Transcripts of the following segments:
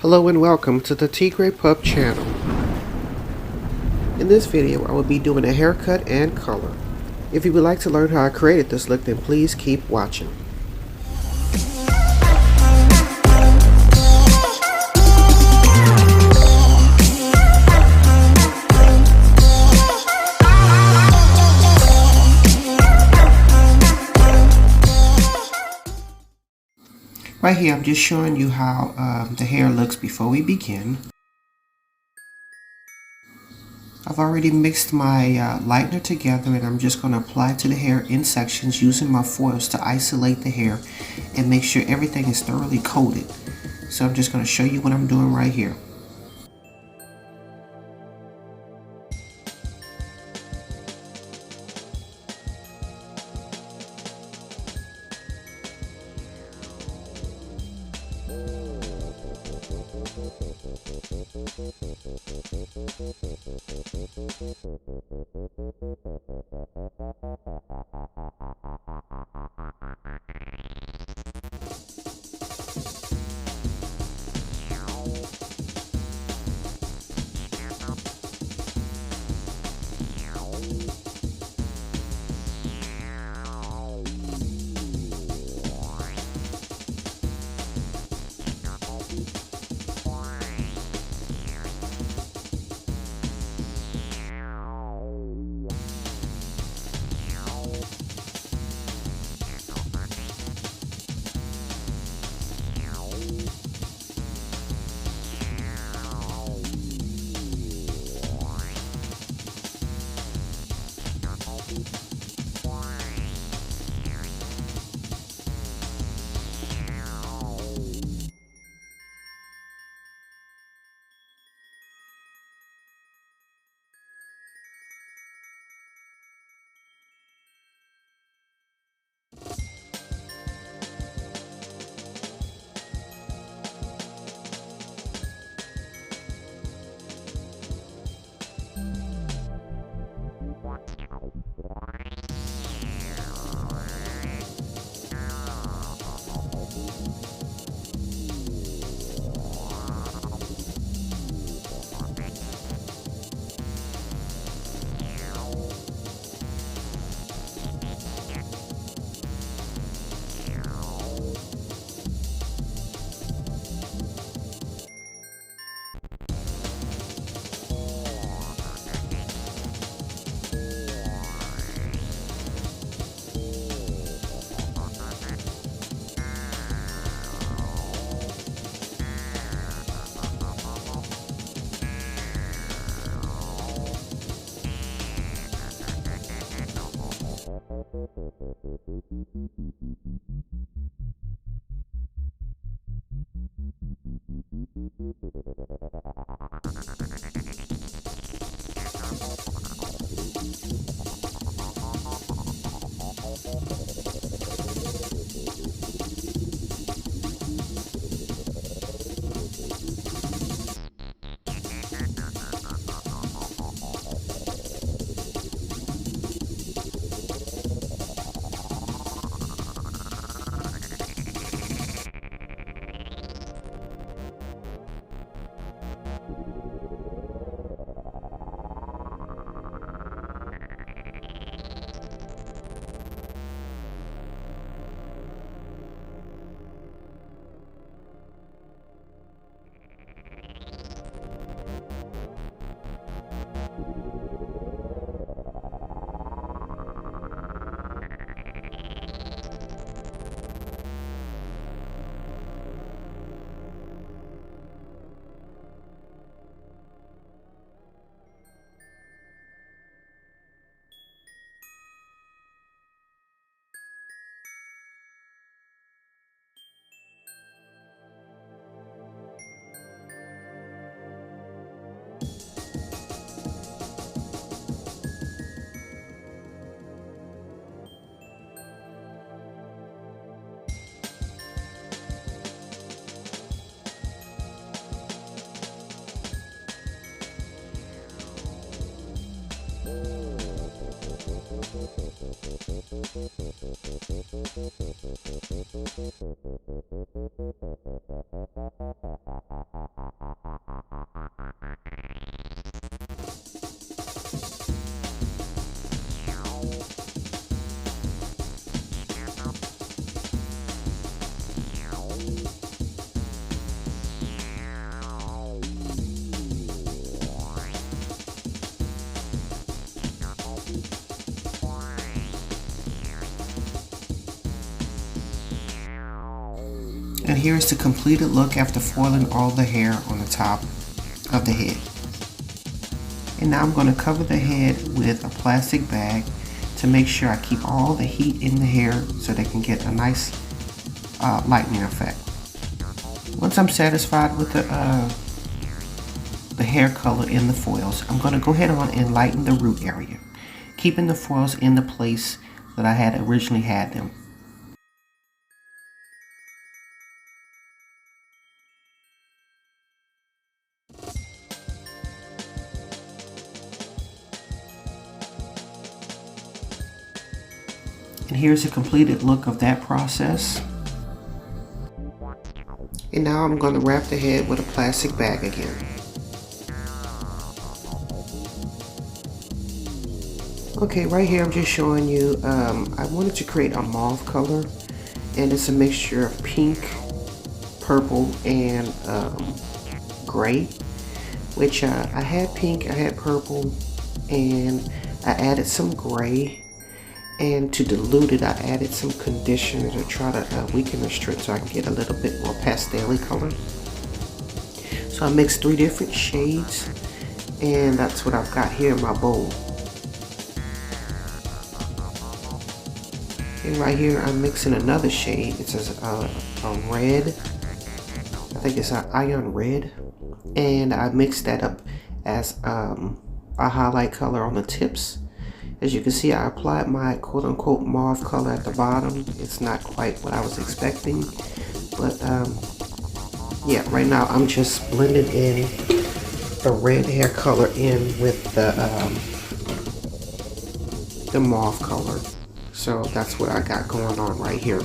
Hello and welcome to the Tigre.pup channel. In this video, I will be doing a haircut and color. If you would like to learn how I created this look, then please keep watching. Right here, I'm just showing you how the hair looks before we begin. I've already mixed my lightener together, and I'm just going to apply it to the hair in sections using my foils to isolate the hair and make sure everything is thoroughly coated. So I'm just going to show you what I'm doing right here. here's the completed look after foiling all the hair on the top of the head. And now I'm going to cover the head with a plastic bag to make sure I keep all the heat in the hair so they can get a nice lightening effect. Once I'm satisfied with the hair color in the foils, I'm going to go ahead on and lighten the root area, keeping the foils in the place that I had originally had them. And here's a completed look of that process. And now I'm going to wrap the head with a plastic bag again. Okay, right here I'm just showing you, I wanted to create a mauve color, and it's a mixture of pink, purple, and gray, which I had pink, I had purple, and I added some gray. And to dilute it, I added some conditioner to try to weaken the strip so I can get a little bit more pastel-y color. So I mixed 3 different shades, and that's what I've got here in my bowl. And right here, I'm mixing another shade. It's a red. I think it's an iron red. And I mixed that up as a highlight color on the tips. As you can see, I applied my quote-unquote mauve color at the bottom. It's not quite what I was expecting, but yeah, right now I'm just blending in the red hair color in with the mauve color. So that's what I got going on right here.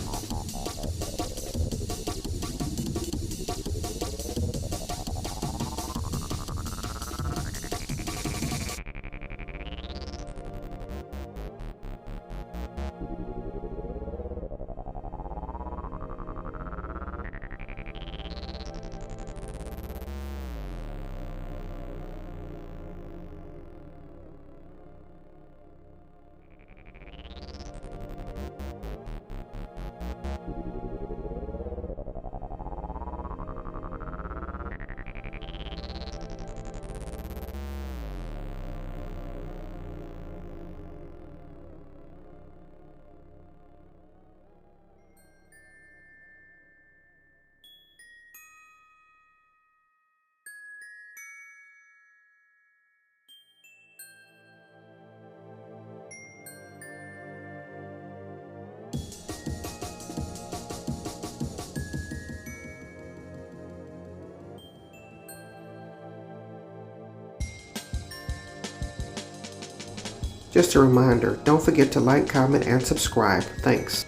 Just a reminder, don't forget to like, comment, and subscribe. Thanks.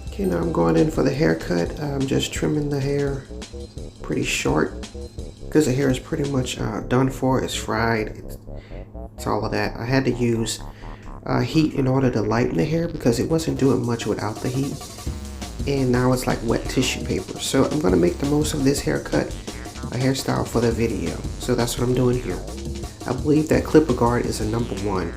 Okay, now I'm going in for the haircut. I'm just trimming the hair pretty short because the hair is pretty much done for. It's fried. It's all of that. I had to use heat in order to lighten the hair because it wasn't doing much without the heat. And now it's like wet tissue paper. So I'm going to make the most of this haircut, a hairstyle for the video. So that's what I'm doing here. I believe that clipper guard is a number 1.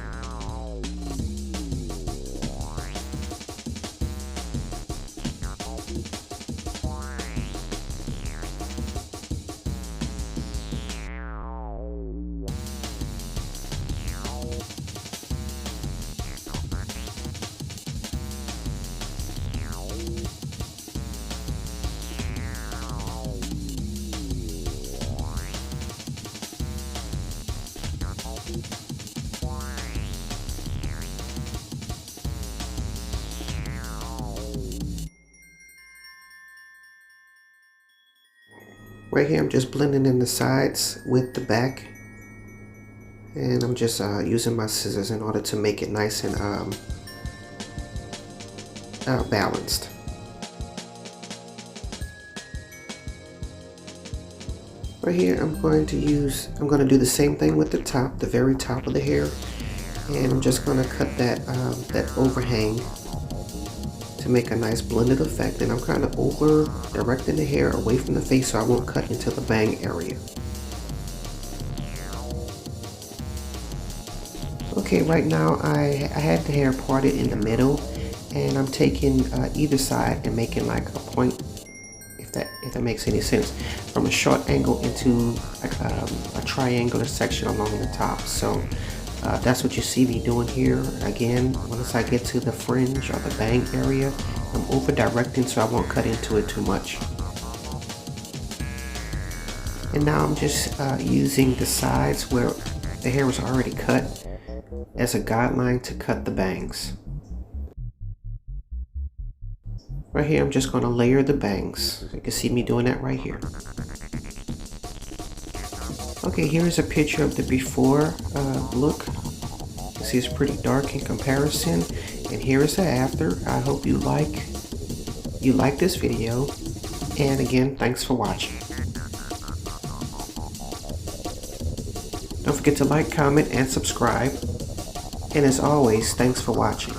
Right here I'm just blending in the sides with the back, and I'm just using my scissors in order to make it nice and balanced. Right here I'm going to do the same thing with the top, the very top of the hair, and I'm just going to cut that that overhang to make a nice blended effect. And I'm kind of over directing the hair away from the face so I won't cut into the bang area. Okay, right now I had the hair parted in the middle, and I'm taking either side and making like a point, if that makes any sense, from a short angle into a triangular section along the top. So that's what you see me doing here. Again, once I get to the fringe or the bang area, I'm over directing so I won't cut into it too much. And now I'm just using the sides where the hair was already cut as a guideline to cut the bangs. Right here, I'm just going to layer the bangs. You can see me doing that right here. Okay, here's a picture of the before look. You see it's pretty dark in comparison. And here is the after. I hope you like this video. And again, thanks for watching. Don't forget to like, comment, and subscribe. And as always, thanks for watching.